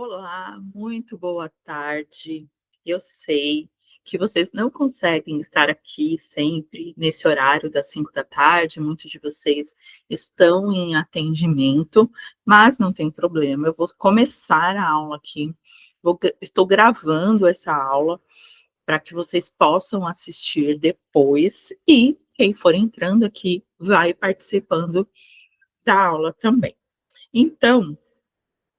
Olá, muito boa tarde. Eu sei que vocês não conseguem estar aqui sempre nesse horário das 5 da tarde, muitos de vocês estão em atendimento, mas não tem problema, eu vou começar a aula aqui. Estou gravando essa aula para que vocês possam assistir depois e quem for entrando aqui vai participando da aula também. Então,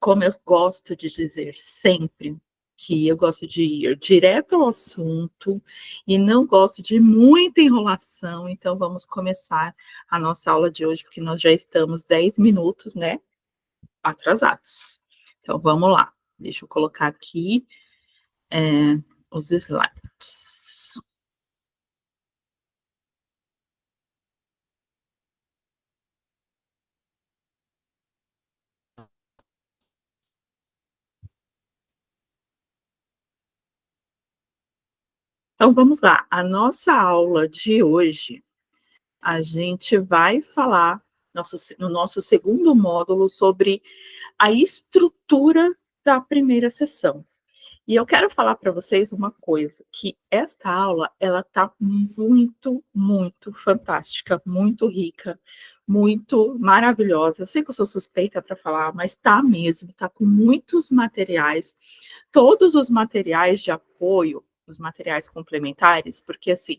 como eu gosto de dizer sempre, que eu gosto de ir direto ao assunto e não gosto de muita enrolação, então vamos começar a nossa aula de hoje, porque nós já estamos 10 minutos, né, atrasados. Então vamos lá, deixa eu colocar aqui, os slides. Então vamos lá, a nossa aula de hoje, a gente vai falar no nosso segundo módulo sobre a estrutura da primeira sessão. E eu quero falar para vocês uma coisa, que esta aula, ela tá muito, muito fantástica, muito rica, muito maravilhosa. Eu sei que eu sou suspeita para falar, mas tá mesmo, tá com muitos materiais, todos os materiais de apoio, os materiais complementares, porque assim,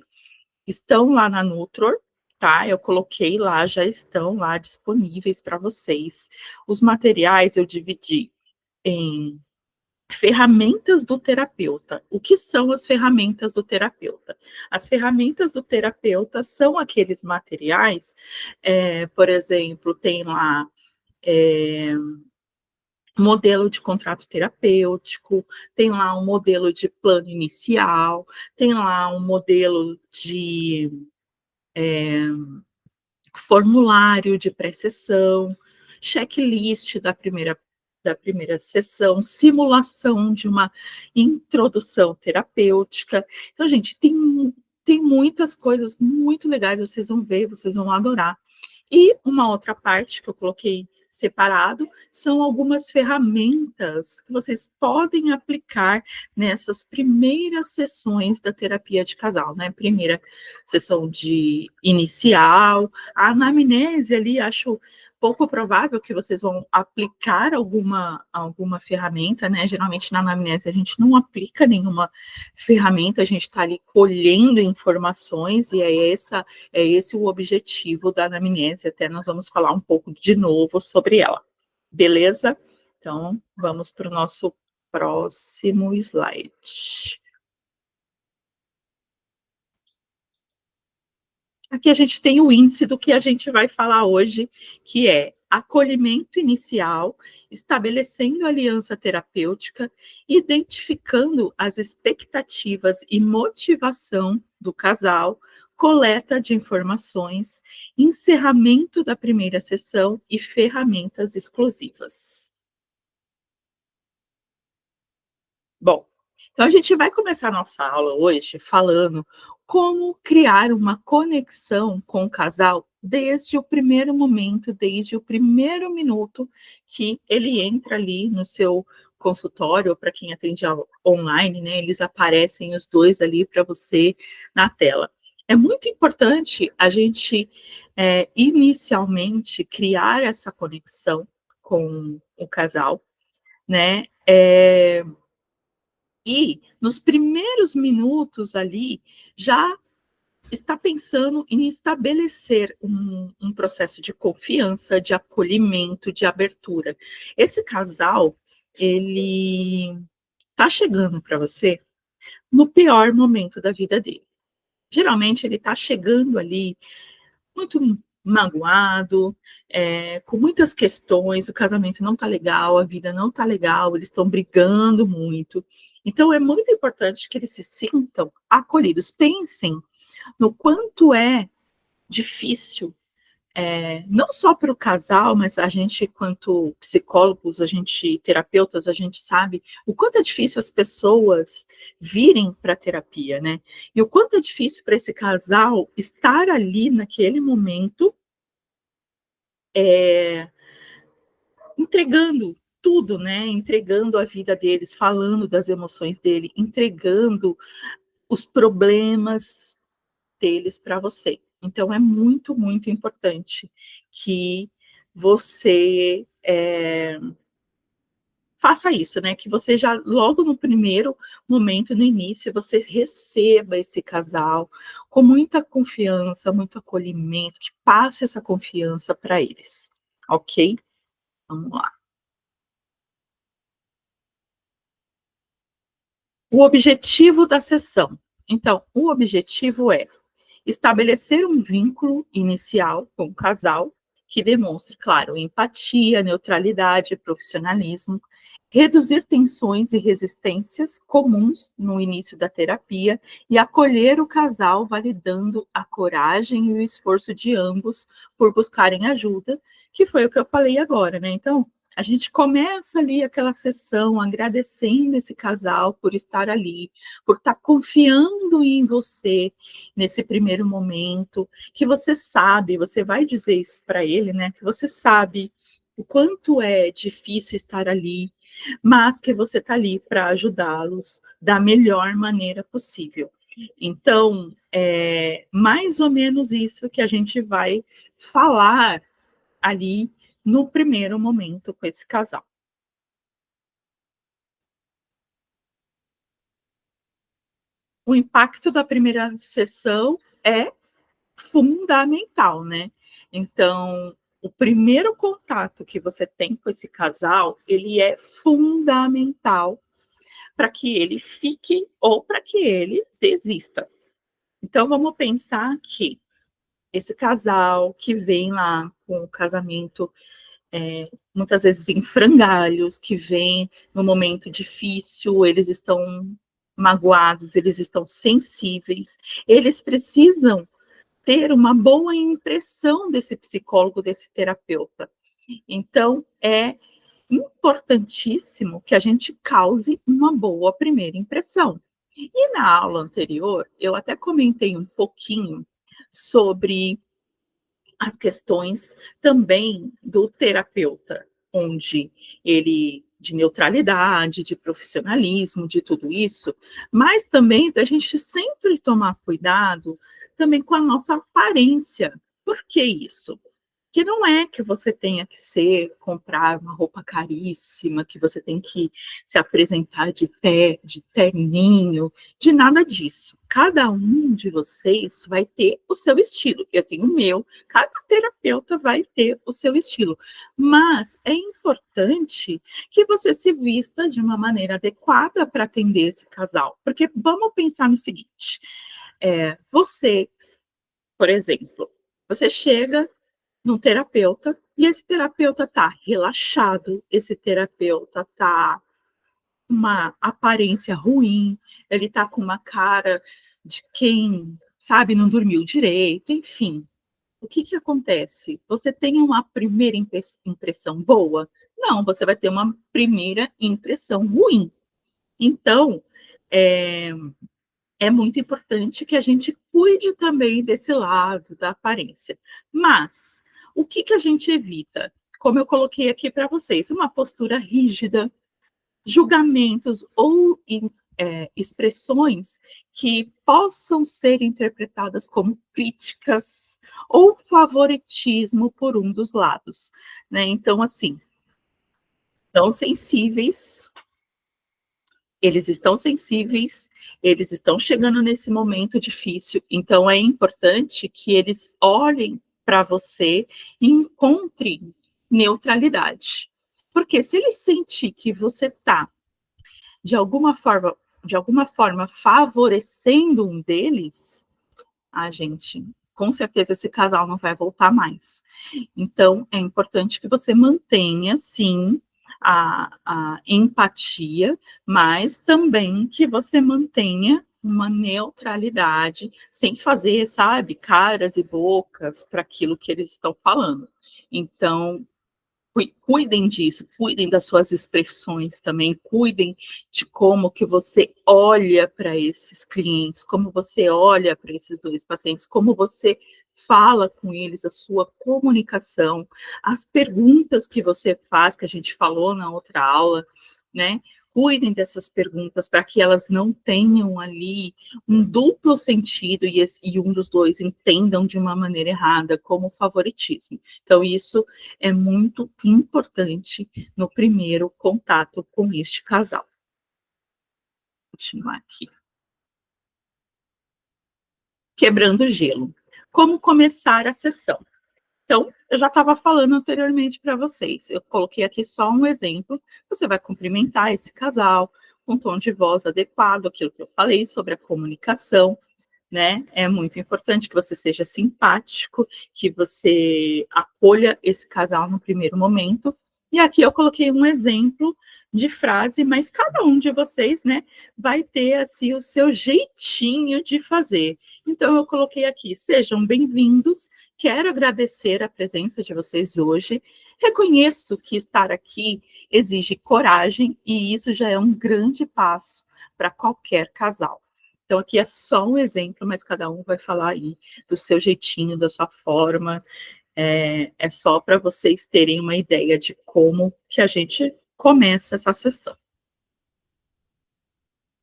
estão lá na Nutror, tá? Eu coloquei lá, já estão lá disponíveis para vocês. Os materiais eu dividi em ferramentas do terapeuta. O que são as ferramentas do terapeuta? As ferramentas do terapeuta são aqueles materiais, por exemplo, tem lá modelo de contrato terapêutico, tem lá um modelo de plano inicial, tem lá um modelo de formulário de pré-sessão, checklist da primeira sessão, simulação de uma introdução terapêutica. Então, gente, tem muitas coisas muito legais, vocês vão ver, vocês vão adorar. E uma outra parte que eu coloquei separado são algumas ferramentas que vocês podem aplicar nessas primeiras sessões da terapia de casal, né? Primeira sessão de inicial, a anamnese ali, acho pouco provável que vocês vão aplicar alguma ferramenta, né? Geralmente na anamnese a gente não aplica nenhuma ferramenta, a gente está ali colhendo informações e é esse o objetivo da anamnese, até nós vamos falar um pouco de novo sobre ela. Beleza? Então, vamos para o nosso próximo slide. Aqui a gente tem o índice do que a gente vai falar hoje, que é acolhimento inicial, estabelecendo aliança terapêutica, identificando as expectativas e motivação do casal, coleta de informações, encerramento da primeira sessão e ferramentas exclusivas. Bom, então a gente vai começar a nossa aula hoje falando como criar uma conexão com o casal desde o primeiro momento, desde o primeiro minuto que ele entra ali no seu consultório, para quem atende online, né? Eles aparecem os dois ali para você na tela. É muito importante a gente inicialmente criar essa conexão com o casal, né? E nos primeiros minutos ali, já está pensando em estabelecer um processo de confiança, de acolhimento, de abertura. Esse casal, ele está chegando para você no pior momento da vida dele. Geralmente ele está chegando ali muito magoado, com muitas questões, o casamento não está legal, a vida não está legal, eles estão brigando muito. Então é muito importante que eles se sintam acolhidos. Pensem no quanto é difícil, não só para o casal, mas a gente, quanto psicólogos, a gente, terapeutas, a gente sabe o quanto é difícil as pessoas virem para a terapia, né? E o quanto é difícil para esse casal estar ali naquele momento, é, entregando tudo, né? Entregando a vida deles, falando das emoções dele, entregando os problemas deles para você. Então, é muito, muito importante que você faça isso, né? Que você já, logo no primeiro momento, no início, você receba esse casal com muita confiança, muito acolhimento, que passe essa confiança para eles, ok? Vamos lá. O objetivo da sessão. Então, o objetivo é estabelecer um vínculo inicial com o casal que demonstre, claro, empatia, neutralidade, profissionalismo, reduzir tensões e resistências comuns no início da terapia e acolher o casal, validando a coragem e o esforço de ambos por buscarem ajuda, que foi o que eu falei agora, né? Então, a gente começa ali aquela sessão agradecendo esse casal por estar ali, por estar confiando em você nesse primeiro momento, que você sabe, você vai dizer isso para ele, né? Que você sabe o quanto é difícil estar ali, mas que você está ali para ajudá-los da melhor maneira possível. Então, é mais ou menos isso que a gente vai falar ali no primeiro momento com esse casal. O impacto da primeira sessão é fundamental, né? Então, o primeiro contato que você tem com esse casal, ele é fundamental para que ele fique ou para que ele desista. Então, vamos pensar que esse casal que vem lá com o casamento, muitas vezes em frangalhos, que vem no momento difícil, eles estão magoados, eles estão sensíveis, eles precisam ter uma boa impressão desse psicólogo, desse terapeuta. Então, é importantíssimo que a gente cause uma boa primeira impressão. E na aula anterior, eu até comentei um pouquinho sobre as questões também do terapeuta, onde ele de neutralidade, de profissionalismo, de tudo isso, mas também da gente sempre tomar cuidado também com a nossa aparência. Por que isso? Que não é que você tenha que comprar uma roupa caríssima, que você tem que se apresentar de terninho, de nada disso. Cada um de vocês vai ter o seu estilo. Eu tenho o meu, cada terapeuta vai ter o seu estilo. Mas é importante que você se vista de uma maneira adequada para atender esse casal. Porque vamos pensar no seguinte: você, por exemplo, você chega num terapeuta e esse terapeuta tá relaxado, esse terapeuta tá com uma aparência ruim, ele tá com uma cara de quem, sabe, não dormiu direito, enfim. O que que acontece? Você tem uma primeira impressão boa? Não, você vai ter uma primeira impressão ruim. Então, é, é muito importante que a gente cuide também desse lado da aparência. Mas o que que a gente evita? Como eu coloquei aqui para vocês, uma postura rígida, julgamentos ou expressões que possam ser interpretadas como críticas ou favoritismo por um dos lados, né? Então, assim, tão sensíveis, eles estão sensíveis, eles estão chegando nesse momento difícil, então é importante que eles olhem para você e encontrem neutralidade. Porque se ele sentir que você está, de alguma forma, favorecendo um deles, a gente, com certeza esse casal não vai voltar mais. Então, é importante que você mantenha, sim, a empatia, mas também que você mantenha uma neutralidade, sem fazer, sabe, caras e bocas para aquilo que eles estão falando. Então, cuidem disso, cuidem das suas expressões também, cuidem de como que você olha para esses clientes, como você olha para esses dois pacientes, como você fala com eles, a sua comunicação, as perguntas que você faz, que a gente falou na outra aula, né? Cuidem dessas perguntas para que elas não tenham ali um duplo sentido e um dos dois entendam de uma maneira errada, como favoritismo. Então, isso é muito importante no primeiro contato com este casal. Vou continuar aqui. Quebrando o gelo. Como começar a sessão? Então, eu já estava falando anteriormente para vocês. Eu coloquei aqui só um exemplo. Você vai cumprimentar esse casal com um tom de voz adequado, aquilo que eu falei sobre a comunicação, né? É muito importante que você seja simpático, que você acolha esse casal no primeiro momento. E aqui eu coloquei um exemplo de frase, mas cada um de vocês, né, vai ter assim o seu jeitinho de fazer. Então eu coloquei aqui: sejam bem-vindos. Quero agradecer a presença de vocês hoje. Reconheço que estar aqui exige coragem e isso já é um grande passo para qualquer casal. Então, aqui é só um exemplo, mas cada um vai falar aí do seu jeitinho, da sua forma. É só para vocês terem uma ideia de como que a gente começa essa sessão.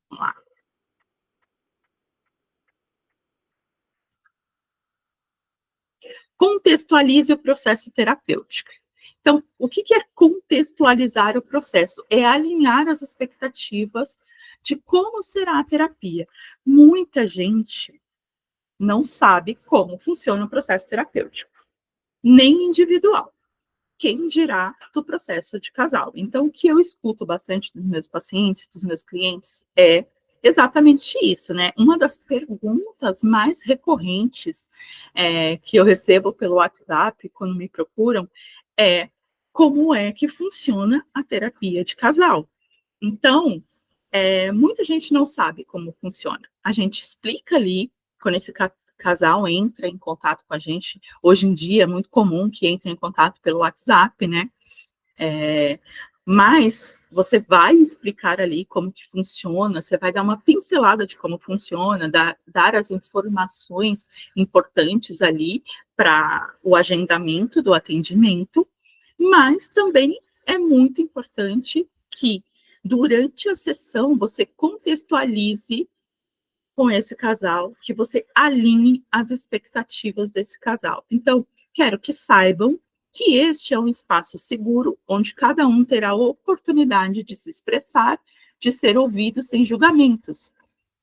Vamos lá. Contextualize o processo terapêutico. Então, o que é contextualizar o processo? É alinhar as expectativas de como será a terapia. Muita gente não sabe como funciona o processo terapêutico, nem individual. Quem dirá do processo de casal? Então, o que eu escuto bastante dos meus pacientes, dos meus clientes, é exatamente isso, né? Uma das perguntas mais recorrentes que eu recebo pelo WhatsApp, quando me procuram, é como é que funciona a terapia de casal. Então, muita gente não sabe como funciona. A gente explica ali, quando esse casal entra em contato com a gente. Hoje em dia é muito comum que entre em contato pelo WhatsApp, né? Mas você vai explicar ali como que funciona, você vai dar uma pincelada de como funciona, dar as informações importantes ali para o agendamento do atendimento, mas também é muito importante que durante a sessão você contextualize com esse casal, que você alinhe as expectativas desse casal. Então, quero que saibam que este é um espaço seguro, onde cada um terá a oportunidade de se expressar, de ser ouvido sem julgamentos.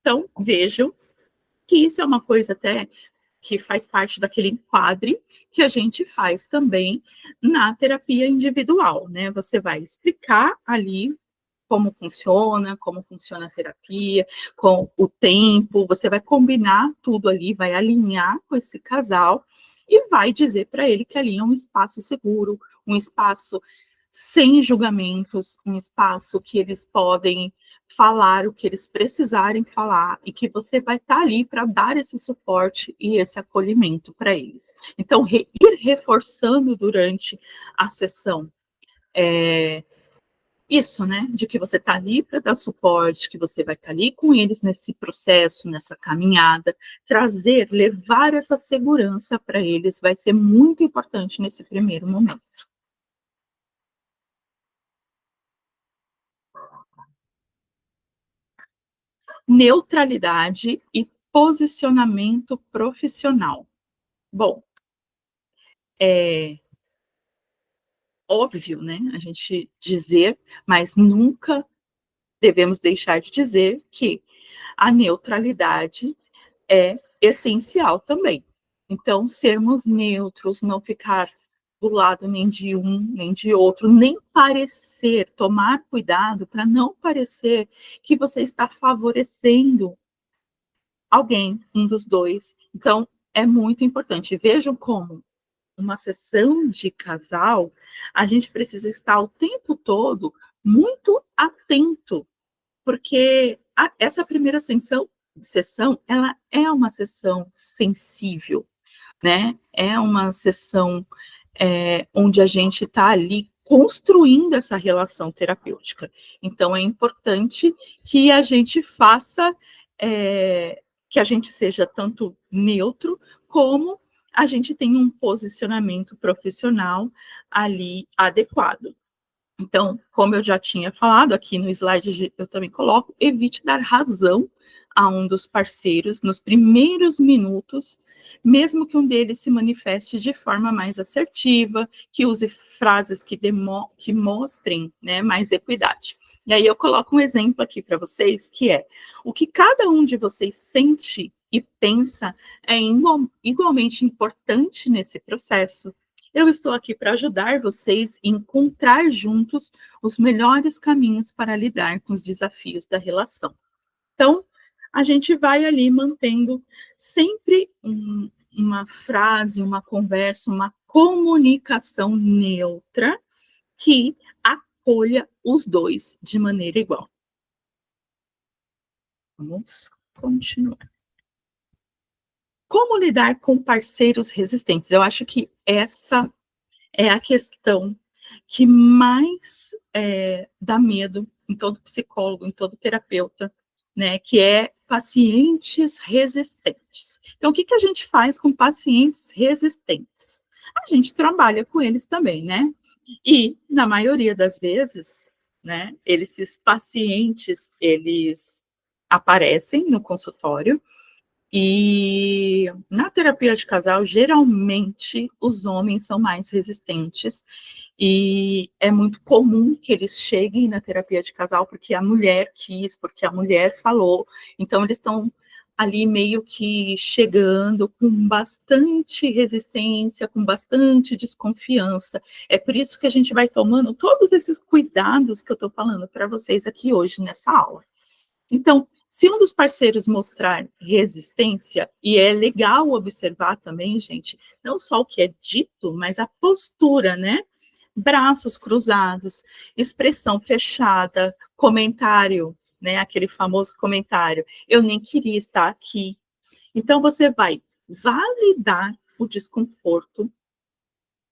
Então, vejam que isso é uma coisa até que faz parte daquele enquadre que a gente faz também na terapia individual, né? Você vai explicar ali como funciona a terapia, com o tempo, você vai combinar tudo ali, vai alinhar com esse casal e vai dizer para ele que ali é um espaço seguro, um espaço sem julgamentos, um espaço que eles podem falar o que eles precisarem falar e que você vai estar ali para dar esse suporte e esse acolhimento para eles. Então, ir reforçando durante a sessão isso, né? De que você está ali para dar suporte, que você vai estar ali com eles nesse processo, nessa caminhada, levar essa segurança para eles vai ser muito importante nesse primeiro momento. Neutralidade e posicionamento profissional. Bom, é óbvio, né? A gente dizer, mas nunca devemos deixar de dizer que a neutralidade é essencial também. Então, sermos neutros, não ficar do lado nem de um, nem de outro, nem parecer, tomar cuidado para não parecer que você está favorecendo alguém, um dos dois. Então, é muito importante. Vejam como uma sessão de casal, a gente precisa estar o tempo todo muito atento, porque essa primeira sessão, ela é uma sessão sensível, né? É uma sessão onde a gente está ali construindo essa relação terapêutica. Então, é importante que a gente faça, que a gente seja tanto neutro, como a gente tem um posicionamento profissional ali adequado. Então, como eu já tinha falado, aqui no slide eu também coloco, evite dar razão a um dos parceiros nos primeiros minutos, mesmo que um deles se manifeste de forma mais assertiva, que use frases que mostrem, né, mais equidade. E aí eu coloco um exemplo aqui para vocês, que é o que cada um de vocês sente e pensa é igualmente importante nesse processo. Eu estou aqui para ajudar vocês a encontrar juntos os melhores caminhos para lidar com os desafios da relação. Então, a gente vai ali mantendo sempre uma frase, uma conversa, uma comunicação neutra que acolha os dois de maneira igual. Vamos continuar. Como lidar com parceiros resistentes? Eu acho que essa é a questão que mais dá medo em todo psicólogo, em todo terapeuta, né, que é pacientes resistentes. Então, o que a gente faz com pacientes resistentes? A gente trabalha com eles também, né? E, na maioria das vezes, né, esses pacientes, eles aparecem no consultório, e na terapia de casal, geralmente, os homens são mais resistentes e é muito comum que eles cheguem na terapia de casal porque a mulher quis, porque a mulher falou. Então, eles estão ali meio que chegando com bastante resistência, com bastante desconfiança. É por isso que a gente vai tomando todos esses cuidados que eu estou falando para vocês aqui hoje nessa aula. Então, se um dos parceiros mostrar resistência, e é legal observar também, gente, não só o que é dito, mas a postura, né? Braços cruzados, expressão fechada, comentário, né? Aquele famoso comentário, eu nem queria estar aqui. Então, você vai validar o desconforto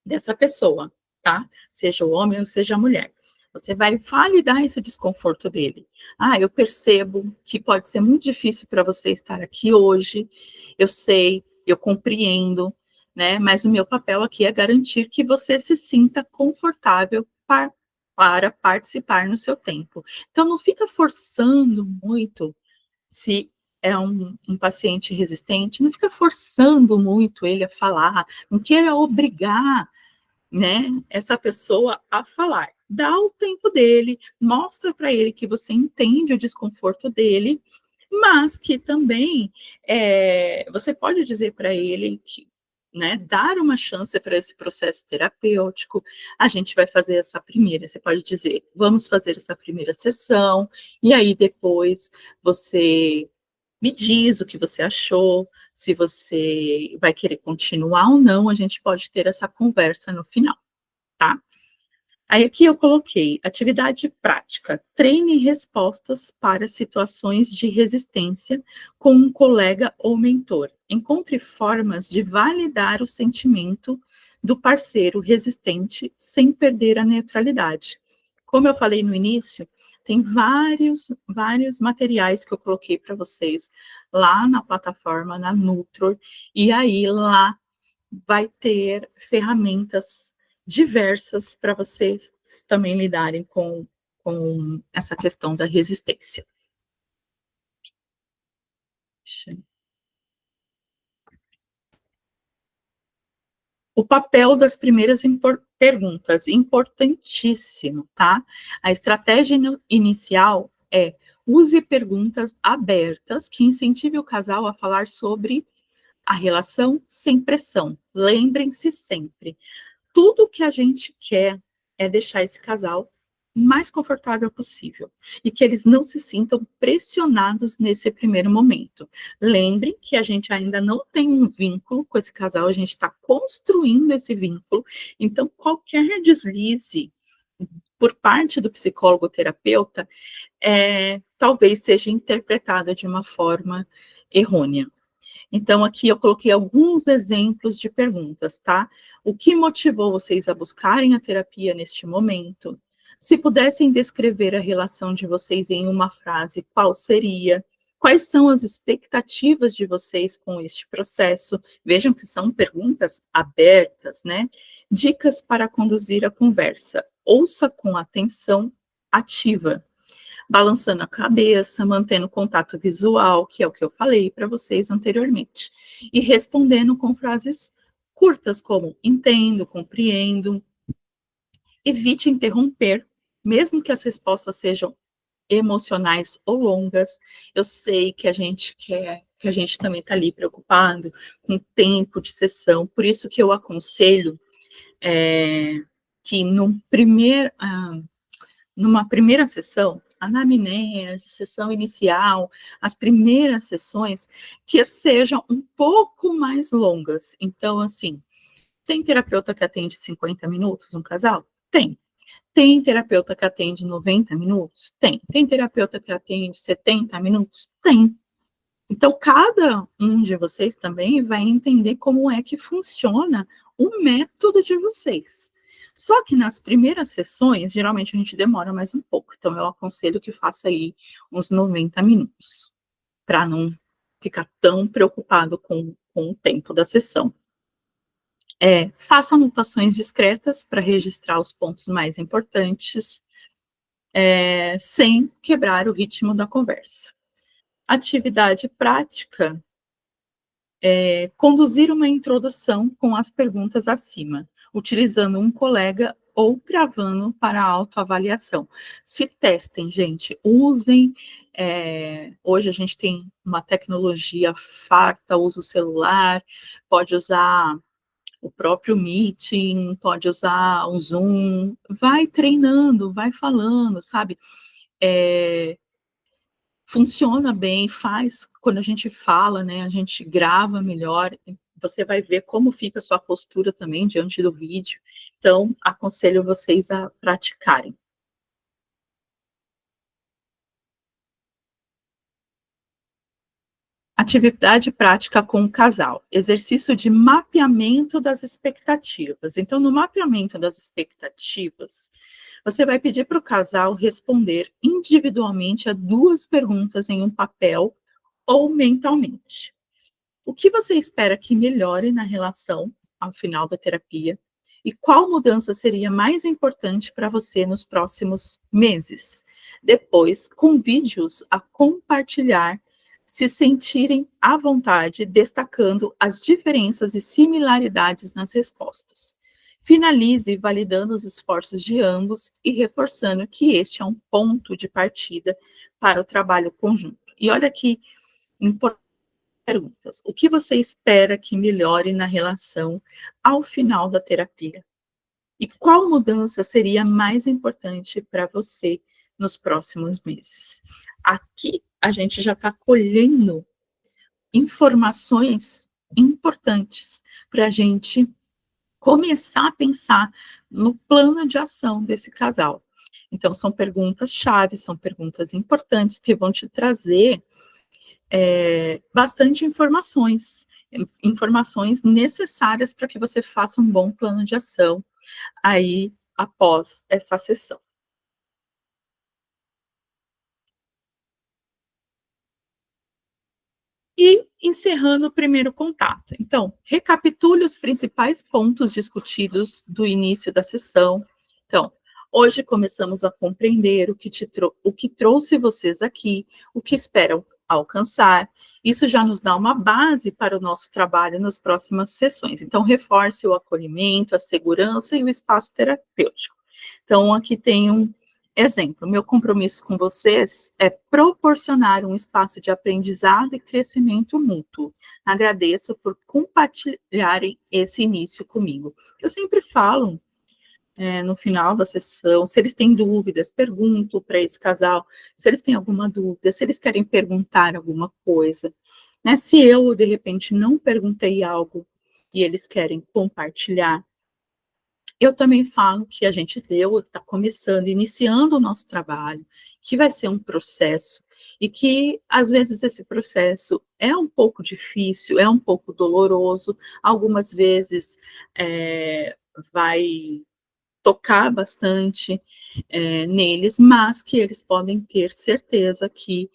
dessa pessoa, tá? Seja o homem ou seja a mulher. Você vai validar esse desconforto dele. Ah, eu percebo que pode ser muito difícil para você estar aqui hoje. Eu sei, eu compreendo, né? Mas o meu papel aqui é garantir que você se sinta confortável para participar no seu tempo. Então, não fica forçando muito se é um paciente resistente, não fica forçando muito ele a falar, não queira obrigar, né, essa pessoa a falar. Dá o tempo dele, mostra para ele que você entende o desconforto dele, mas que também você pode dizer para ele que, né, dar uma chance para esse processo terapêutico. A gente vai fazer essa primeira, você pode dizer, vamos fazer essa primeira sessão, e aí depois você me diz o que você achou, se você vai querer continuar ou não, a gente pode ter essa conversa no final, tá? Aí aqui eu coloquei atividade prática, treine respostas para situações de resistência com um colega ou mentor. Encontre formas de validar o sentimento do parceiro resistente sem perder a neutralidade. Como eu falei no início, tem vários materiais que eu coloquei para vocês lá na plataforma, na Nutror, e aí lá vai ter ferramentas diversas para vocês também lidarem com essa questão da resistência. O papel das primeiras perguntas, importantíssimo, tá? A estratégia inicial é use perguntas abertas que incentive o casal a falar sobre a relação sem pressão. Lembrem-se sempre, tudo que a gente quer é deixar esse casal mais confortável possível e que eles não se sintam pressionados nesse primeiro momento. Lembrem que a gente ainda não tem um vínculo com esse casal, a gente está construindo esse vínculo, então qualquer deslize por parte do psicólogo terapeuta talvez seja interpretada de uma forma errônea. Então, aqui eu coloquei alguns exemplos de perguntas, tá? O que motivou vocês a buscarem a terapia neste momento? Se pudessem descrever a relação de vocês em uma frase, qual seria? Quais são as expectativas de vocês com este processo? Vejam que são perguntas abertas, né? Dicas para conduzir a conversa. Ouça com atenção ativa, balançando a cabeça, mantendo contato visual, que é o que eu falei para vocês anteriormente, e respondendo com frases curtas, como entendo, compreendo. Evite interromper, mesmo que as respostas sejam emocionais ou longas. Eu sei que a gente quer, que a gente também está ali preocupado com o tempo de sessão, por isso que eu aconselho que numa primeira sessão, anamnese, sessão inicial, as primeiras sessões, que sejam um pouco mais longas. Então, assim, tem terapeuta que atende 50 minutos um casal? Tem. Tem terapeuta que atende 90 minutos? Tem. Tem terapeuta que atende 70 minutos? Tem. Então, cada um de vocês também vai entender como é que funciona o método de vocês. Só que nas primeiras sessões, geralmente a gente demora mais um pouco. Então, eu aconselho que faça aí uns 90 minutos, para não ficar tão preocupado com o tempo da sessão. Faça anotações discretas para registrar os pontos mais importantes, sem quebrar o ritmo da conversa. Atividade prática, conduzir uma introdução com as perguntas acima, utilizando um colega ou gravando para autoavaliação. Se testem, gente, usem. Hoje a gente tem uma tecnologia farta, usa o celular, pode usar o próprio Meeting, pode usar o Zoom, vai treinando, vai falando, sabe? Funciona bem, faz, quando a gente fala, né, a gente grava melhor, você vai ver como fica a sua postura também diante do vídeo. Então, aconselho vocês a praticarem. Atividade prática com o casal, exercício de mapeamento das expectativas. Então, no mapeamento das expectativas, você vai pedir para o casal responder individualmente a 2 perguntas em um papel ou mentalmente. O que você espera que melhore na relação ao final da terapia? E qual mudança seria mais importante para você nos próximos meses? Depois, convide-os a compartilhar, se sentirem à vontade, destacando as diferenças e similaridades nas respostas. Finalize validando os esforços de ambos e reforçando que este é um ponto de partida para o trabalho conjunto. E olha que importante perguntas. O que você espera que melhore na relação ao final da terapia? E qual mudança seria mais importante para você nos próximos meses? Aqui a gente já está colhendo informações importantes para a gente começar a pensar no plano de ação desse casal. Então, são perguntas-chave, são perguntas importantes que vão te trazer bastante informações necessárias para que você faça um bom plano de ação aí após essa sessão. E encerrando o primeiro contato. Então, recapitule os principais pontos discutidos do início da sessão. Então, hoje começamos a compreender o que trouxe vocês aqui, o que esperam alcançar. Isso já nos dá uma base para o nosso trabalho nas próximas sessões. Então, reforce o acolhimento, a segurança e o espaço terapêutico. Então, aqui tem um exemplo: meu compromisso com vocês é proporcionar um espaço de aprendizado e crescimento mútuo. Agradeço por compartilharem esse início comigo. Eu sempre falo, no final da sessão, se eles têm dúvidas, pergunto para esse casal se eles têm alguma dúvida, se eles querem perguntar alguma coisa, né? Se eu, de repente, não perguntei algo e eles querem compartilhar, eu também falo que a gente está começando, iniciando o nosso trabalho, que vai ser um processo, e que, às vezes, esse processo é um pouco difícil, é um pouco doloroso, algumas vezes vai tocar bastante neles, mas que eles podem ter certeza que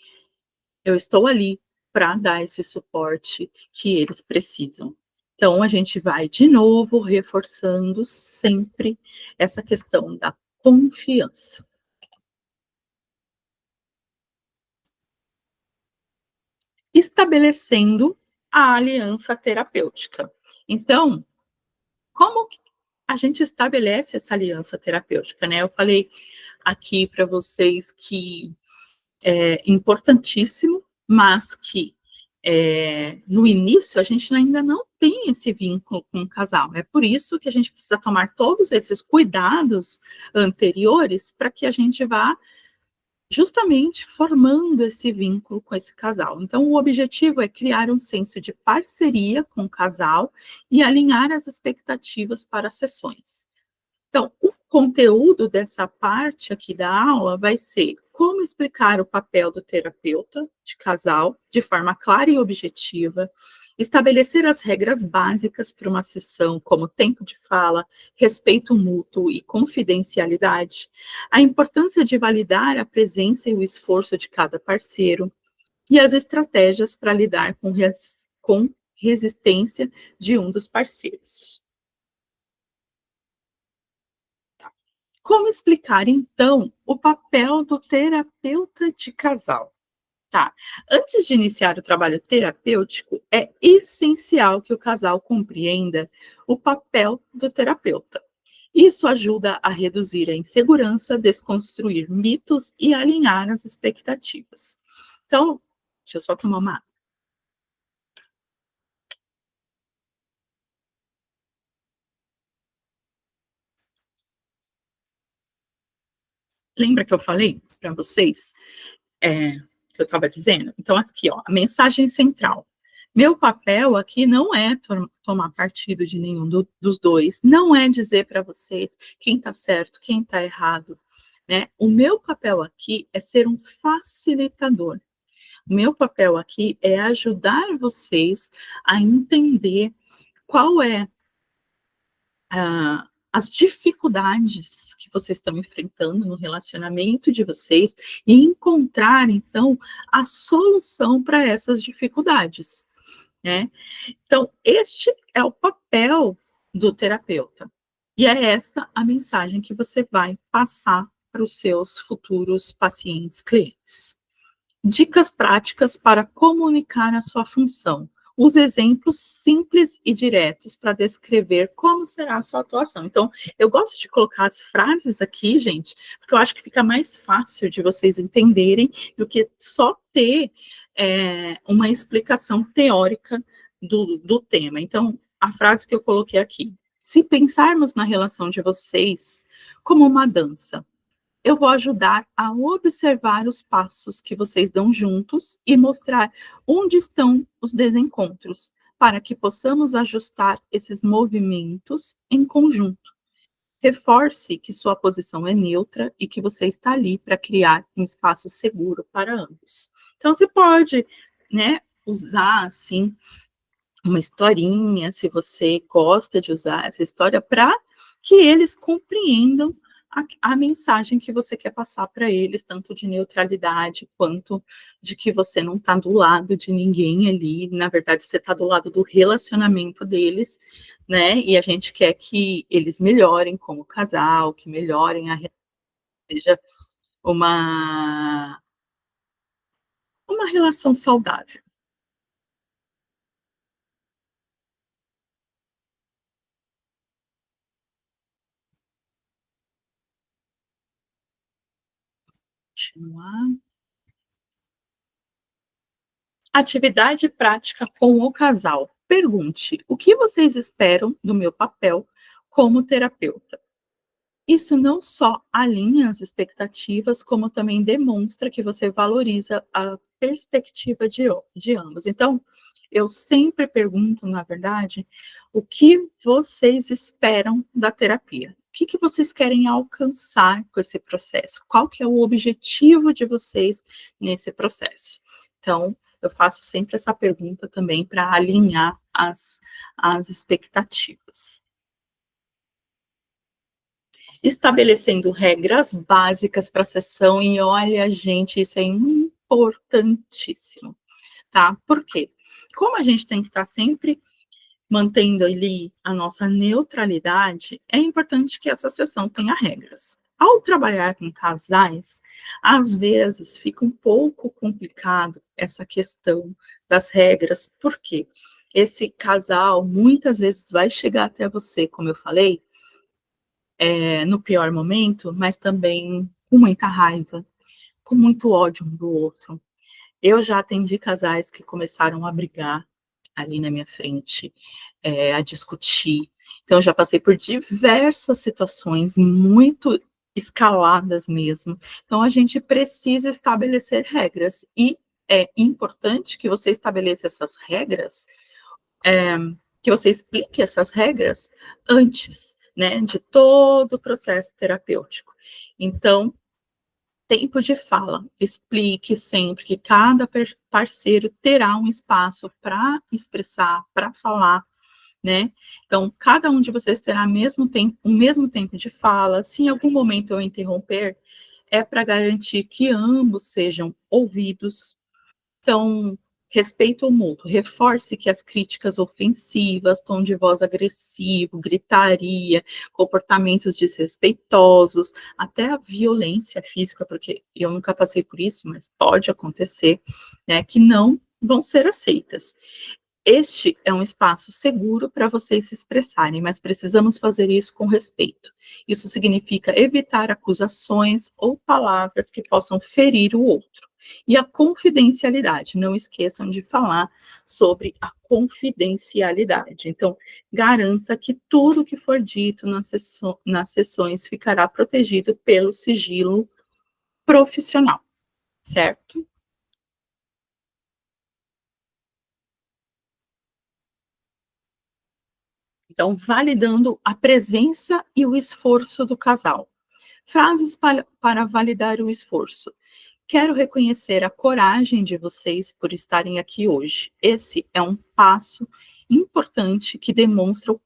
eu estou ali para dar esse suporte que eles precisam. Então a gente vai de novo reforçando sempre essa questão da confiança. Estabelecendo a aliança terapêutica. Então, como que a gente estabelece essa aliança terapêutica, né? Eu falei aqui para vocês que é importantíssimo, mas que no início a gente ainda não tem esse vínculo com o casal. É por isso que a gente precisa tomar todos esses cuidados anteriores para que a gente vá justamente formando esse vínculo com esse casal. Então, o objetivo é criar um senso de parceria com o casal e alinhar as expectativas para as sessões. Então, o conteúdo dessa parte aqui da aula vai ser como explicar o papel do terapeuta de casal de forma clara e objetiva, estabelecer as regras básicas para uma sessão, como tempo de fala, respeito mútuo e confidencialidade, a importância de validar a presença e o esforço de cada parceiro, e as estratégias para lidar com resistência de um dos parceiros. Como explicar, então, o papel do terapeuta de casal? Tá. Antes de iniciar o trabalho terapêutico, é essencial que o casal compreenda o papel do terapeuta. Isso ajuda a reduzir a insegurança, desconstruir mitos e alinhar as expectativas. Então, deixa eu só tomar uma água. Lembra que eu falei para vocês que eu estava dizendo? Então, aqui, ó, a mensagem central. Meu papel aqui não é tomar partido de nenhum dos dois, não é dizer para vocês quem está certo, quem está errado, né? O meu papel aqui é ser um facilitador. O meu papel aqui é ajudar vocês a entender qual é as dificuldades que vocês estão enfrentando no relacionamento de vocês e encontrar, então, a solução para essas dificuldades, né? Então, este é o papel do terapeuta. E é esta a mensagem que você vai passar para os seus futuros pacientes, clientes. Dicas práticas para comunicar a sua função. Use exemplos simples e diretos para descrever como será a sua atuação. Então, eu gosto de colocar as frases aqui, gente, porque eu acho que fica mais fácil de vocês entenderem do que só ter uma explicação teórica do tema. Então, a frase que eu coloquei aqui: se pensarmos na relação de vocês como uma dança, eu vou ajudar a observar os passos que vocês dão juntos e mostrar onde estão os desencontros, para que possamos ajustar esses movimentos em conjunto. Reforce que sua posição é neutra e que você está ali para criar um espaço seguro para ambos. Então, você pode, né, usar, assim, uma historinha, se você gosta de usar essa história, para que eles compreendam a mensagem que você quer passar para eles, tanto de neutralidade quanto de que você não está do lado de ninguém ali, na verdade você está do lado do relacionamento deles, né? E a gente quer que eles melhorem como casal, que melhorem seja uma, uma relação saudável. Continuar. Atividade prática com o casal. Pergunte: o que vocês esperam do meu papel como terapeuta? Isso não só alinha as expectativas, como também demonstra que você valoriza a perspectiva de ambos. Então, eu sempre pergunto, na verdade, o que vocês esperam da terapia? O que vocês querem alcançar com esse processo? Qual que é o objetivo de vocês nesse processo? Então, eu faço sempre essa pergunta também para alinhar as expectativas. Estabelecendo regras básicas para a sessão, e olha, gente, isso é importantíssimo, tá? Por quê? Como a gente tem que estar sempre mantendo ali a nossa neutralidade, é importante que essa sessão tenha regras. Ao trabalhar com casais, às vezes fica um pouco complicado essa questão das regras, porque esse casal muitas vezes vai chegar até você, como eu falei, no pior momento, mas também com muita raiva, com muito ódio um do outro. Eu já atendi casais que começaram a brigar ali na minha frente, a discutir. Então, eu já passei por diversas situações muito escaladas mesmo. Então, a gente precisa estabelecer regras e é importante que você estabeleça essas regras, que você explique essas regras antes, né, de todo o processo terapêutico. Então, tempo de fala. Explique sempre que cada parceiro terá um espaço para expressar, para falar, né? Então, cada um de vocês terá o mesmo tempo de fala. Se em algum momento eu interromper, é para garantir que ambos sejam ouvidos. Então, respeito mútuo, reforce que as críticas ofensivas, tom de voz agressivo, gritaria, comportamentos desrespeitosos, até a violência física, porque eu nunca passei por isso, mas pode acontecer, né, que não vão ser aceitas. Este é um espaço seguro para vocês se expressarem, mas precisamos fazer isso com respeito. Isso significa evitar acusações ou palavras que possam ferir o outro. E a confidencialidade, não esqueçam de falar sobre a confidencialidade. Então, garanta que tudo que for dito nas sessões ficará protegido pelo sigilo profissional, certo? Então, validando a presença e o esforço do casal. Frases para validar o esforço. Quero reconhecer a coragem de vocês por estarem aqui hoje. Esse é um passo importante que demonstra o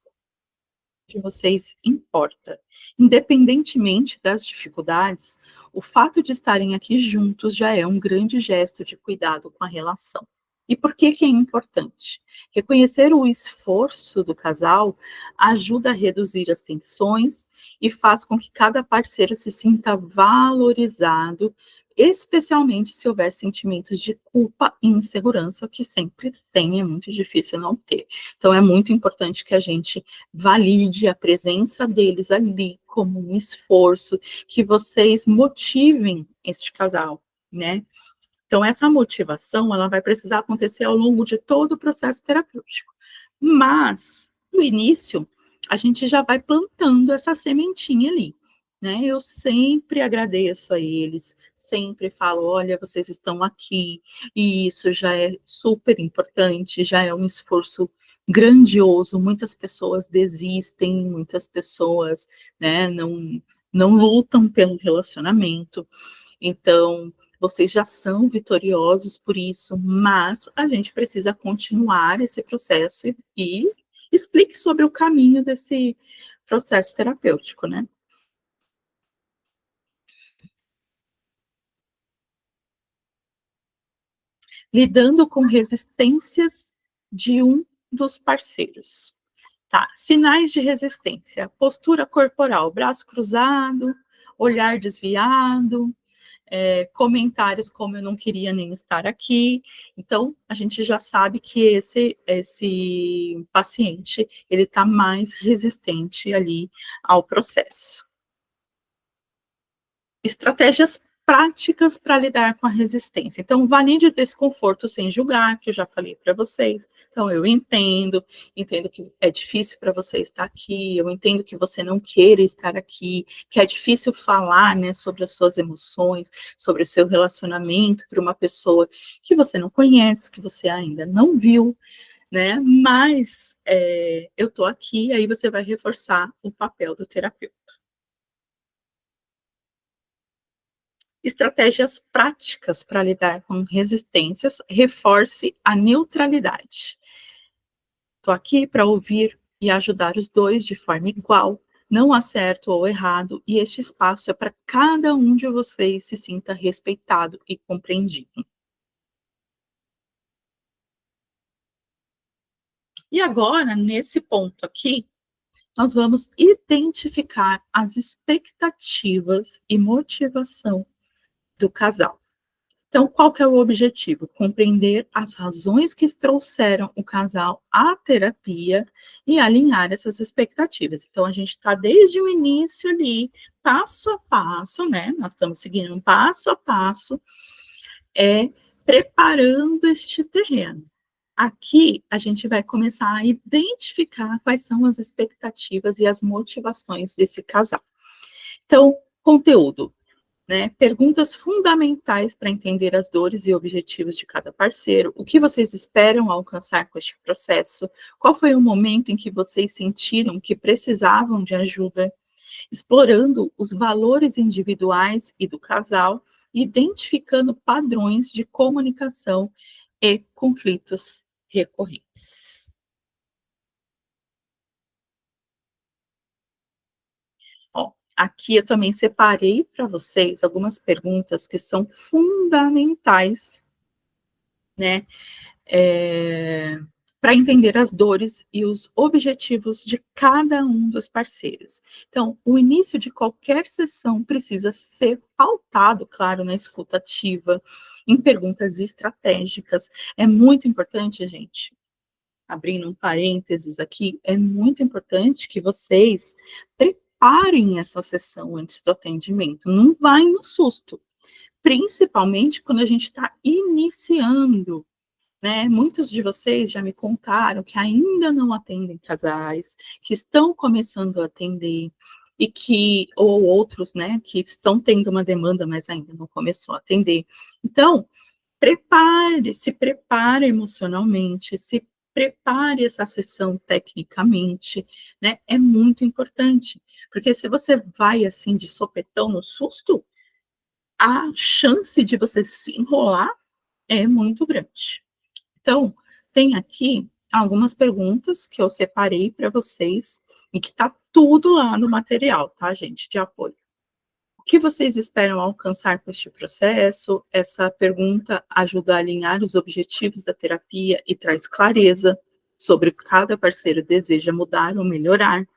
que vocês importa. Independentemente das dificuldades, o fato de estarem aqui juntos já é um grande gesto de cuidado com a relação. E por que que é importante? Reconhecer o esforço do casal ajuda a reduzir as tensões e faz com que cada parceiro se sinta valorizado, especialmente se houver sentimentos de culpa e insegurança, que sempre tem, é muito difícil não ter. Então, é muito importante que a gente valide a presença deles ali como um esforço, que vocês motivem este casal, né? Então, essa motivação, ela vai precisar acontecer ao longo de todo o processo terapêutico. Mas, no início, a gente já vai plantando essa sementinha ali, né? Eu sempre agradeço a eles, sempre falo, olha, vocês estão aqui, e isso já é super importante, já é um esforço grandioso, muitas pessoas desistem, muitas pessoas, né, não lutam pelo relacionamento, então, vocês já são vitoriosos por isso, mas a gente precisa continuar esse processo e explique sobre o caminho desse processo terapêutico, né? Lidando com resistências de um dos parceiros. Tá, sinais de resistência, postura corporal, braço cruzado, olhar desviado, comentários como eu não queria nem estar aqui. Então, a gente já sabe que esse paciente, ele está mais resistente ali ao processo. Estratégias práticas para lidar com a resistência. Então, valide o desconforto sem julgar, que eu já falei para vocês. Então, eu entendo que é difícil para você estar aqui, eu entendo que você não queira estar aqui, que é difícil falar, né, sobre as suas emoções, sobre o seu relacionamento para uma pessoa que você não conhece, que você ainda não viu, né? Mas eu estou aqui, aí você vai reforçar o papel do terapeuta. Estratégias práticas para lidar com resistências, reforce a neutralidade. Estou aqui para ouvir e ajudar os dois de forma igual, não há certo ou errado, e este espaço é para cada um de vocês se sinta respeitado e compreendido. E agora, nesse ponto aqui, nós vamos identificar as expectativas e motivação do casal. Então, qual que é o objetivo? Compreender as razões que trouxeram o casal à terapia e alinhar essas expectativas. Então, a gente está desde o início ali, passo a passo, né? Nós estamos seguindo um passo a passo, preparando este terreno. Aqui, a gente vai começar a identificar quais são as expectativas e as motivações desse casal. Então, conteúdo, né? Perguntas fundamentais para entender as dores e objetivos de cada parceiro. O que vocês esperam alcançar com este processo? Qual foi o momento em que vocês sentiram que precisavam de ajuda? Explorando os valores individuais e do casal, identificando padrões de comunicação e conflitos recorrentes. Ó, aqui eu também separei para vocês algumas perguntas que são fundamentais, né, para entender as dores e os objetivos de cada um dos parceiros. Então, o início de qualquer sessão precisa ser pautado, claro, na escuta ativa, em perguntas estratégicas. É muito importante, gente, abrindo um parênteses aqui, é muito importante que vocês preparem essa sessão antes do atendimento. Não vai no susto, principalmente quando a gente está iniciando, né? Muitos de vocês já me contaram que ainda não atendem casais, que estão começando a atender e que, ou outros, né, que estão tendo uma demanda, mas ainda não começou a atender. Então, se prepare emocionalmente, se prepare essa sessão tecnicamente, né? É muito importante, porque se você vai assim de sopetão no susto, a chance de você se enrolar é muito grande. Então, tem aqui algumas perguntas que eu separei para vocês e que tá tudo lá no material, tá, gente, de apoio. O que vocês esperam alcançar com este processo? Essa pergunta ajuda a alinhar os objetivos da terapia e traz clareza sobre o que cada parceiro deseja mudar ou melhorar.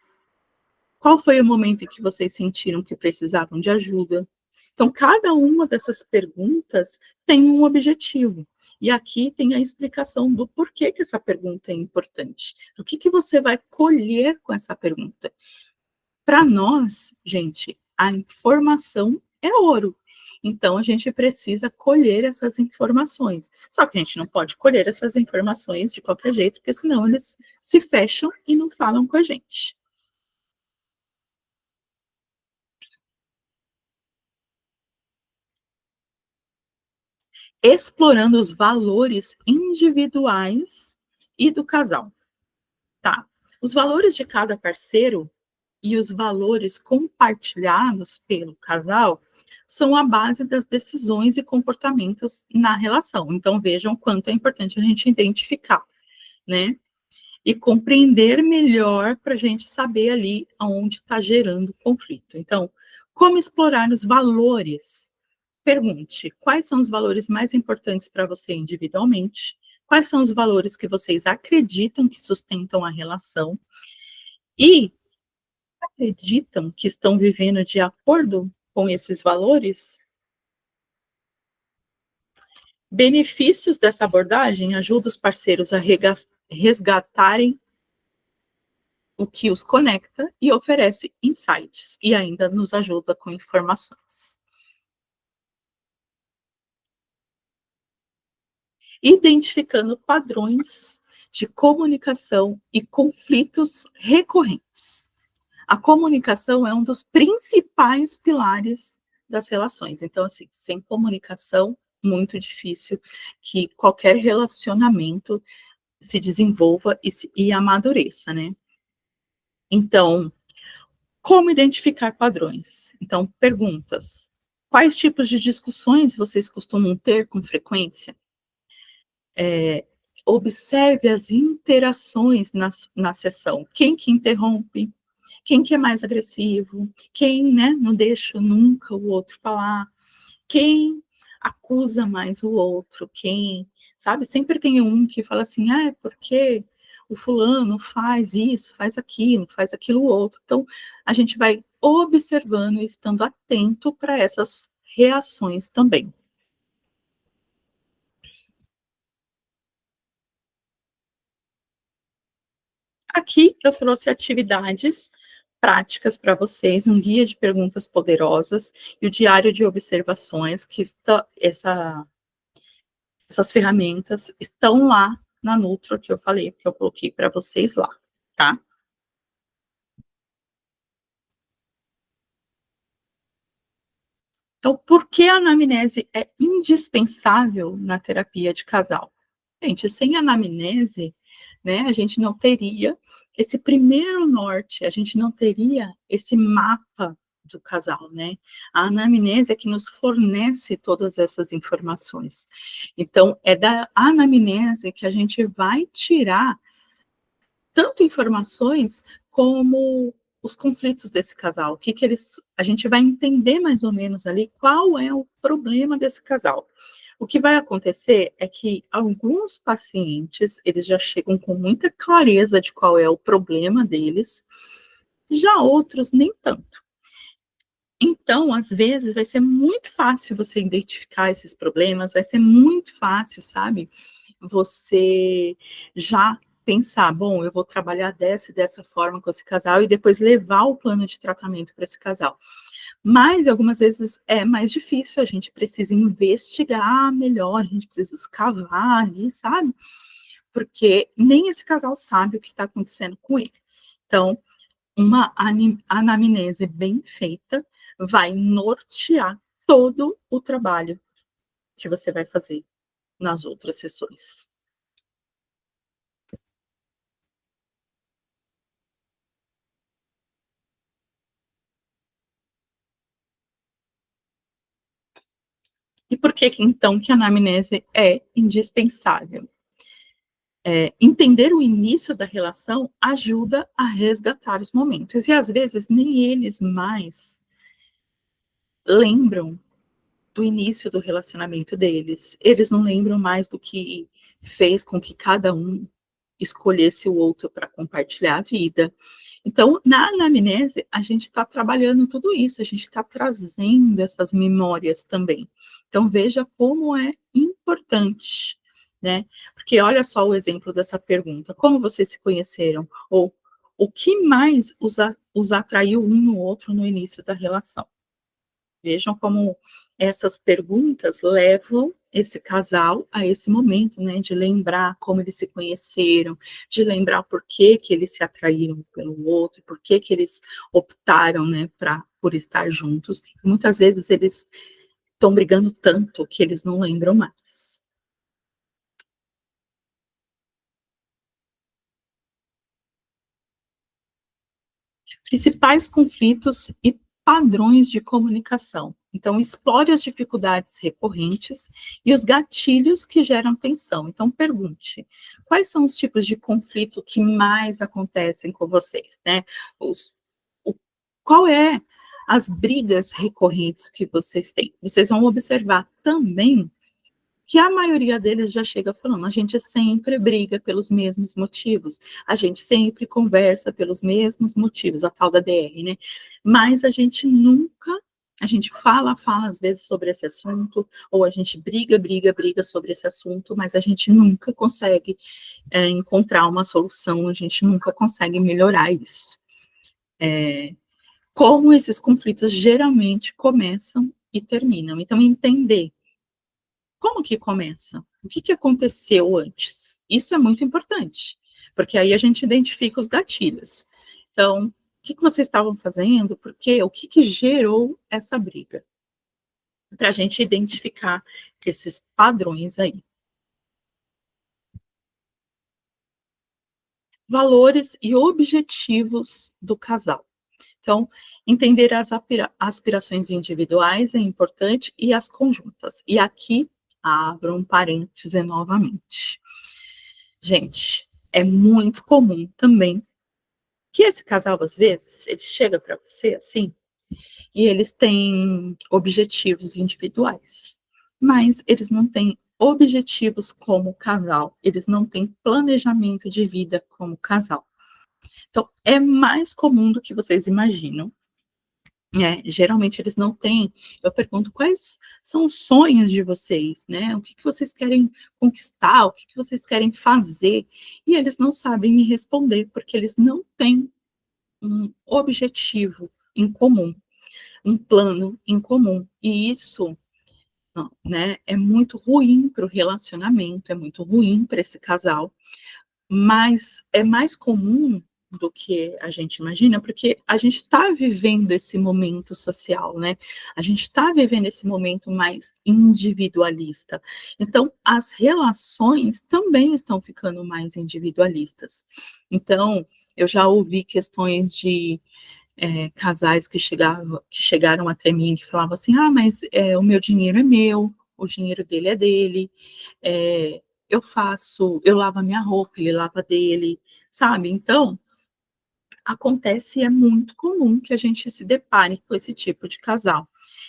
Qual foi o momento em que vocês sentiram que precisavam de ajuda? Então, cada uma dessas perguntas tem um objetivo. E aqui tem a explicação do porquê que essa pergunta é importante. O que, que você vai colher com essa pergunta? Para nós, gente, a informação é ouro. Então, a gente precisa colher essas informações. Só que a gente não pode colher essas informações de qualquer jeito, porque senão eles se fecham e não falam com a gente. Explorando os valores individuais e do casal, tá? Os valores de cada parceiro e os valores compartilhados pelo casal são a base das decisões e comportamentos na relação. Então, vejam quanto é importante a gente identificar, né? E compreender melhor para a gente saber ali onde está gerando conflito. Então, como explorar os valores? Pergunte: quais são os valores mais importantes para você individualmente? Quais são os valores que vocês acreditam que sustentam a relação? E acreditam que estão vivendo de acordo com esses valores? Benefícios dessa abordagem ajuda os parceiros a resgatarem o que os conecta e oferece insights, e ainda nos ajuda com informações. Identificando padrões de comunicação e conflitos recorrentes. A comunicação é um dos principais pilares das relações. Então, assim, sem comunicação, muito difícil que qualquer relacionamento se desenvolva e amadureça, né? Então, como identificar padrões? Então, perguntas. Quais tipos de discussões vocês costumam ter com frequência? Observe as interações na sessão. Quem que interrompe? Quem que é mais agressivo? Quem, né, não deixa nunca o outro falar? Quem acusa mais o outro? Quem, sabe? Sempre tem um que fala assim, ah, é porque o fulano faz isso, faz aquilo outro. Então, a gente vai observando e estando atento para essas reações também. Aqui eu trouxe atividades práticas para vocês, um guia de perguntas poderosas e o diário de observações que essas ferramentas estão lá na Nutro que eu falei, que eu coloquei para vocês lá, tá? Então, por que a anamnese é indispensável na terapia de casal? Gente, sem anamnese, né, a gente não teria esse primeiro norte, a gente não teria esse mapa do casal, né? A anamnese é que nos fornece todas essas informações. Então, é da anamnese que a gente vai tirar tanto informações como os conflitos desse casal, o que que eles, a gente vai entender mais ou menos ali qual é o problema desse casal. O que vai acontecer é que alguns pacientes, eles já chegam com muita clareza de qual é o problema deles, já outros nem tanto. Então, às vezes, vai ser muito fácil você identificar esses problemas, vai ser muito fácil, sabe, você já pensar: "Bom, eu vou trabalhar dessa e dessa forma com esse casal", e depois levar o plano de tratamento para esse casal. Mas, algumas vezes, é mais difícil, a gente precisa investigar melhor, a gente precisa escavar ali, sabe, porque nem esse casal sabe o que está acontecendo com ele. Então, uma anamnese bem feita vai nortear todo o trabalho que você vai fazer nas outras sessões. E por que que então que a anamnese é indispensável? Entender o início da relação ajuda a resgatar os momentos, e às vezes nem eles mais lembram do início do relacionamento deles. Eles não lembram mais do que fez com que cada um escolhesse o outro para compartilhar a vida. Então, na anamnese, a gente está trabalhando tudo isso, a gente está trazendo essas memórias também. Então, veja como é importante, né? Porque olha só o exemplo dessa pergunta: como vocês se conheceram? Ou o que mais os atraiu um no outro no início da relação? Vejam como essas perguntas levam esse casal a esse momento, né, de lembrar como eles se conheceram, de lembrar por que que eles se atraíram pelo outro, por que que eles optaram, né, por estar juntos. Muitas vezes eles estão brigando tanto que eles não lembram mais. Principais conflitos e padrões de comunicação. Então, explore as dificuldades recorrentes e os gatilhos que geram tensão. Então, pergunte: quais são os tipos de conflito que mais acontecem com vocês, né? Os, o, qual é as brigas recorrentes que vocês têm? Vocês vão observar também que a maioria deles já chega falando: a gente sempre briga pelos mesmos motivos, a gente sempre conversa pelos mesmos motivos, a tal da DR, né? Mas a gente nunca, a gente fala às vezes sobre esse assunto, ou a gente briga sobre esse assunto, mas a gente nunca consegue encontrar uma solução, a gente nunca consegue melhorar isso. Como esses conflitos geralmente começam e terminam. Então, entender como que começa? O que que aconteceu antes? Isso é muito importante, porque aí a gente identifica os gatilhos. Então, o que que vocês estavam fazendo? Por quê? O que que gerou essa briga? Para a gente identificar esses padrões aí. Valores e objetivos do casal. Então, entender as aspirações individuais é importante e as conjuntas. E aqui abro um parêntese novamente. Gente, é muito comum também que esse casal, às vezes, ele chega para você assim, e eles têm objetivos individuais, mas eles não têm objetivos como casal, eles não têm planejamento de vida como casal. Então, é mais comum do que vocês imaginam, né, geralmente eles não têm. Eu pergunto: "Quais são os sonhos de vocês, né, o que que vocês querem conquistar, o que que vocês querem fazer?", e eles não sabem me responder, porque eles não têm um objetivo em comum, um plano em comum, e isso, não, né, é muito ruim para o relacionamento, é muito ruim para esse casal, mas é mais comum do que a gente imagina, porque a gente está vivendo esse momento social, né, a gente está vivendo esse momento mais individualista. Então, as relações também estão ficando mais individualistas. Então, eu já ouvi questões de casais que chegaram até mim, que falavam assim: "Ah, mas, o meu dinheiro é meu, o dinheiro dele é dele, eu lavo a minha roupa, ele lava a dele", sabe. Então, acontece e é muito comum que a gente se depare com esse tipo de casal.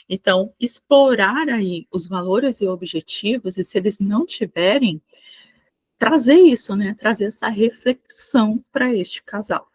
Então, explorar aí os valores e objetivos, e se eles não tiverem, trazer isso, né, trazer essa reflexão para este casal.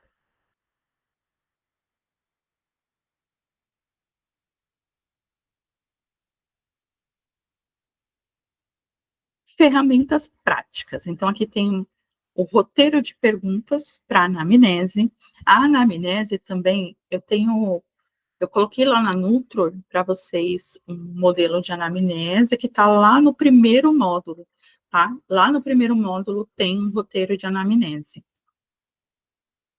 Ferramentas práticas. Então, aqui tem o roteiro de perguntas para anamnese. A anamnese também, eu coloquei lá na Nutror para vocês um modelo de anamnese que está lá no primeiro módulo, tá? Lá no primeiro módulo tem um roteiro de anamnese.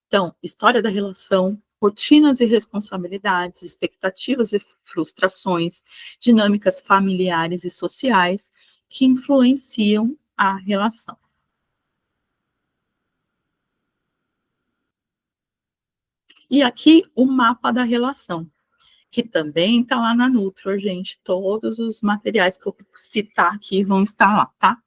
Então, história da relação, rotinas e responsabilidades, expectativas e frustrações, dinâmicas familiares e sociais que influenciam a relação. E aqui o mapa da relação, que também está lá na Nutror, gente. Todos os materiais que eu citar aqui vão estar lá, tá?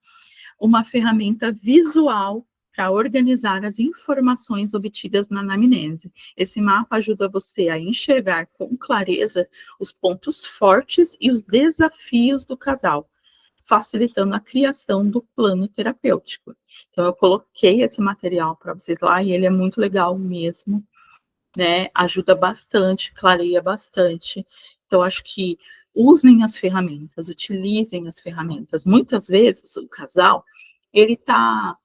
Uma ferramenta visual para organizar as informações obtidas na anamnese. Esse mapa ajuda você a enxergar com clareza os pontos fortes e os desafios do casal, facilitando a criação do plano terapêutico. Então, eu coloquei esse material para vocês lá e ele é muito legal mesmo, né, ajuda bastante, clareia bastante. Então, acho que usem as ferramentas, utilizem as ferramentas. Muitas vezes o casal, ele está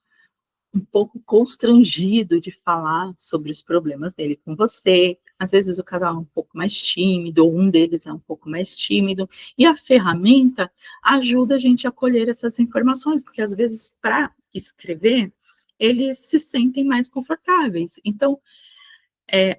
um pouco constrangido de falar sobre os problemas dele com você. Às vezes o casal é um pouco mais tímido, ou um deles é um pouco mais tímido, e a ferramenta ajuda a gente a colher essas informações, porque às vezes para escrever, eles se sentem mais confortáveis. Então,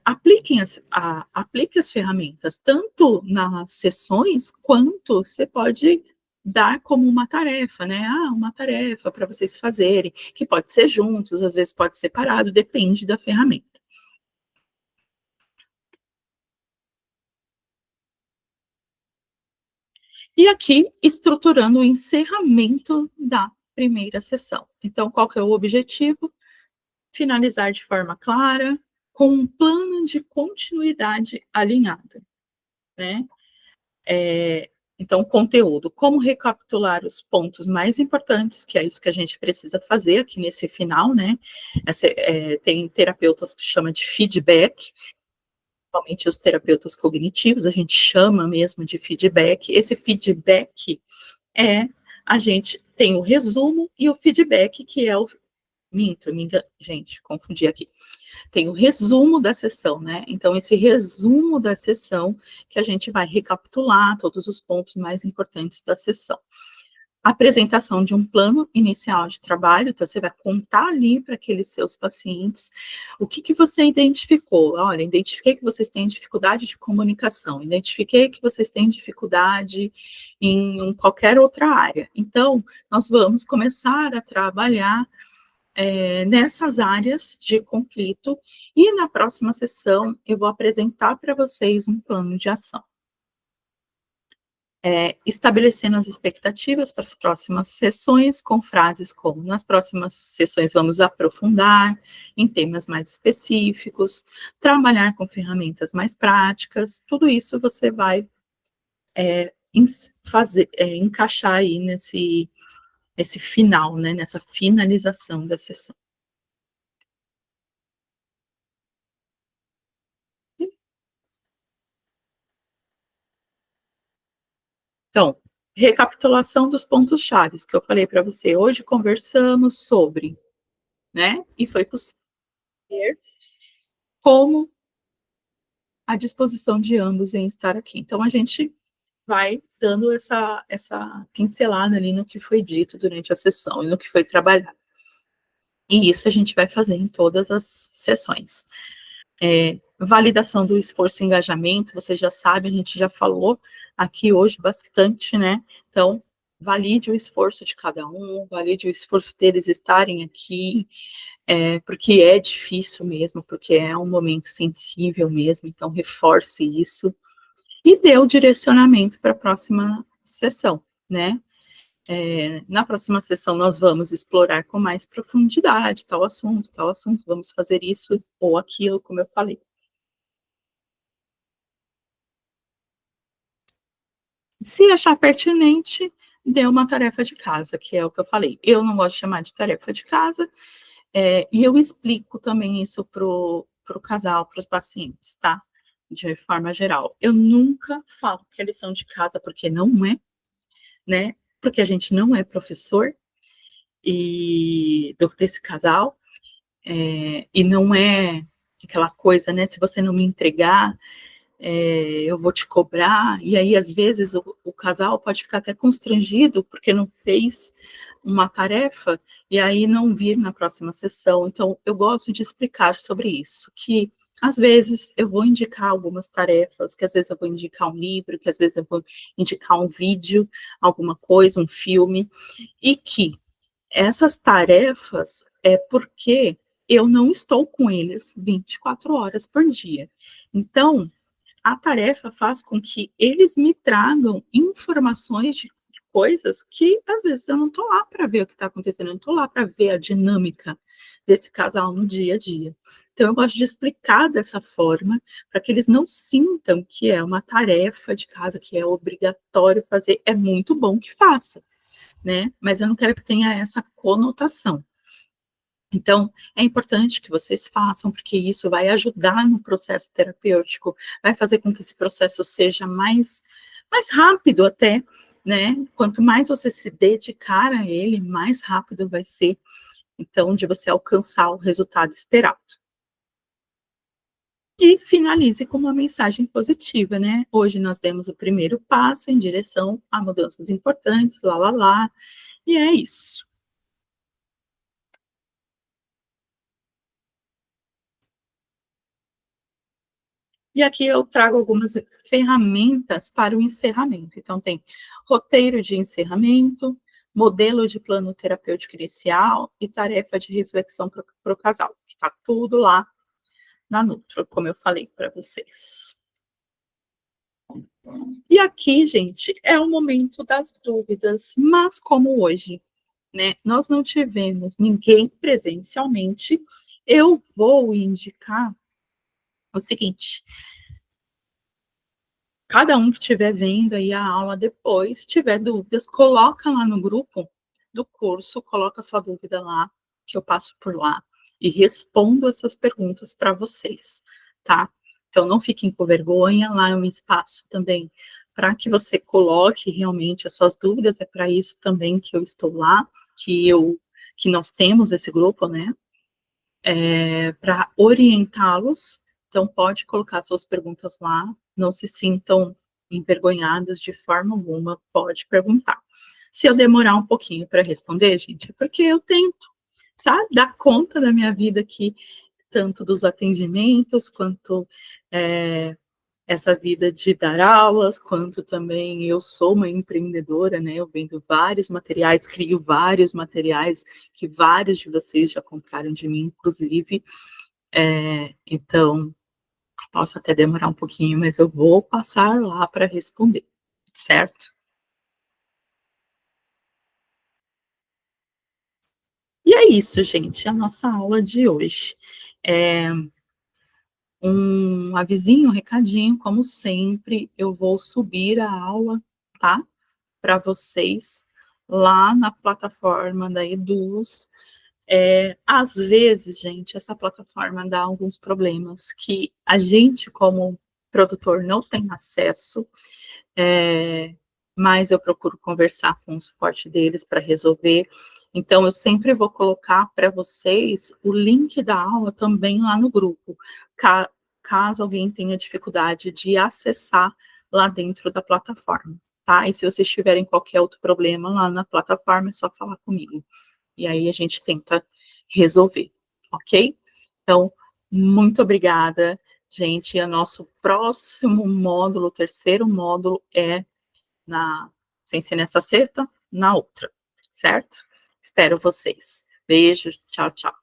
aplique as ferramentas, tanto nas sessões, quanto você pode dar como uma tarefa, né? Ah, uma tarefa para vocês fazerem, que pode ser juntos, às vezes pode ser separado, depende da ferramenta. E aqui, estruturando o encerramento da primeira sessão. Então, qual que é o objetivo? Finalizar de forma clara, com um plano de continuidade alinhado, né? É, então, conteúdo, como recapitular os pontos mais importantes, que é isso que a gente precisa fazer aqui nesse final, né? Tem terapeutas que chama de feedback, principalmente os terapeutas cognitivos, a gente chama mesmo de feedback. Esse feedback é, a gente tem o resumo e o feedback, que é o, gente, confundi aqui. Tem o resumo da sessão, né? Então, esse resumo da sessão que a gente vai recapitular todos os pontos mais importantes da sessão. Apresentação de um plano inicial de trabalho, então você vai contar ali para aqueles seus pacientes o que que você identificou. Olha, identifiquei que vocês têm dificuldade de comunicação, identifiquei que vocês têm dificuldade em qualquer outra área. Então, nós vamos começar a trabalhar nessas áreas de conflito, e na próxima sessão eu vou apresentar para vocês um plano de ação. Estabelecendo as expectativas para as próximas sessões, com frases como: nas próximas sessões vamos aprofundar em temas mais específicos, trabalhar com ferramentas mais práticas, tudo isso você vai encaixar aí nesse final, né, nessa finalização da sessão. Então, recapitulação dos pontos chaves que eu falei para você. Hoje conversamos sobre, né, e foi possível ver como a disposição de ambos em estar aqui. Então a gente vai dando essa pincelada ali no que foi dito durante a sessão e no que foi trabalhado. E isso a gente vai fazer em todas as sessões. Validação do esforço e engajamento, você já sabe, a gente já falou aqui hoje bastante, né? Então, valide o esforço de cada um, valide o esforço deles estarem aqui, porque é difícil mesmo, porque é um momento sensível mesmo, então reforce isso e dê o direcionamento para a próxima sessão, né? Na próxima sessão nós vamos explorar com mais profundidade tal assunto, vamos fazer isso ou aquilo, como eu falei. Se achar pertinente, dê uma tarefa de casa, que é o que eu falei. Eu não gosto de chamar de tarefa de casa, e eu explico também isso pro casal, para os pacientes, tá? De forma geral. Eu nunca falo que é lição de casa, porque não é, né? Porque a gente não é professor desse casal, e não é aquela coisa, né? Se você não me entregar, eu vou te cobrar, e aí às vezes o casal pode ficar até constrangido porque não fez uma tarefa e aí não vir na próxima sessão. Então, eu gosto de explicar sobre isso, que às vezes eu vou indicar algumas tarefas, que às vezes eu vou indicar um livro, que às vezes eu vou indicar um vídeo, alguma coisa, um filme, e que essas tarefas é porque eu não estou com eles 24 horas por dia. Então, a tarefa faz com que eles me tragam informações de coisas que às vezes eu não estou lá para ver o que está acontecendo, eu não estou lá para ver a dinâmica desse casal no dia a dia. Então, eu gosto de explicar dessa forma, para que eles não sintam que é uma tarefa de casa, que é obrigatório fazer. É muito bom que faça, né? Mas eu não quero que tenha essa conotação. Então, é importante que vocês façam, porque isso vai ajudar no processo terapêutico, vai fazer com que esse processo seja mais rápido até, né? Quanto mais você se dedicar a ele, mais rápido vai ser, então, de você alcançar o resultado esperado. E finalize com uma mensagem positiva, né? Hoje nós demos o primeiro passo em direção a mudanças importantes, lá, lá, lá, e é isso. E aqui eu trago algumas ferramentas para o encerramento. Então, tem roteiro de encerramento, modelo de plano terapêutico inicial e tarefa de reflexão para o casal, que está tudo lá na Nutro, como eu falei para vocês. E aqui, gente, é o momento das dúvidas, mas como hoje, né, nós não tivemos ninguém presencialmente, eu vou indicar o seguinte: cada um que estiver vendo aí a aula depois, tiver dúvidas, coloca lá no grupo do curso, coloca sua dúvida lá, que eu passo por lá e respondo essas perguntas para vocês, tá? Então não fiquem com vergonha, lá é um espaço também para que você coloque realmente as suas dúvidas, é para isso também que eu estou lá, que nós temos esse grupo, né? Para orientá-los. Então, pode colocar suas perguntas lá, não se sintam envergonhados de forma alguma, pode perguntar. Se eu demorar um pouquinho para responder, gente, é porque eu tento, sabe, dar conta da minha vida aqui, tanto dos atendimentos, quanto essa vida de dar aulas, quanto também eu sou uma empreendedora, né? Eu vendo vários materiais, crio vários materiais que vários de vocês já compraram de mim, inclusive. Então, posso até demorar um pouquinho, mas eu vou passar lá para responder, certo? E é isso, gente, a nossa aula de hoje. É um avisinho, um recadinho, como sempre, eu vou subir a aula, tá? Para vocês lá na plataforma da Eduz. Às vezes, gente, essa plataforma dá alguns problemas que a gente, como produtor, não tem acesso, mas eu procuro conversar com o suporte deles para resolver. Então, eu sempre vou colocar para vocês o link da aula também lá no grupo, caso alguém tenha dificuldade de acessar lá dentro da plataforma, tá? E se vocês tiverem qualquer outro problema lá na plataforma, é só falar comigo. E aí a gente tenta resolver, ok? Então, muito obrigada, gente. O nosso próximo módulo, o terceiro módulo, sem ser nessa sexta, na outra, certo? Espero vocês. Beijo, tchau, tchau.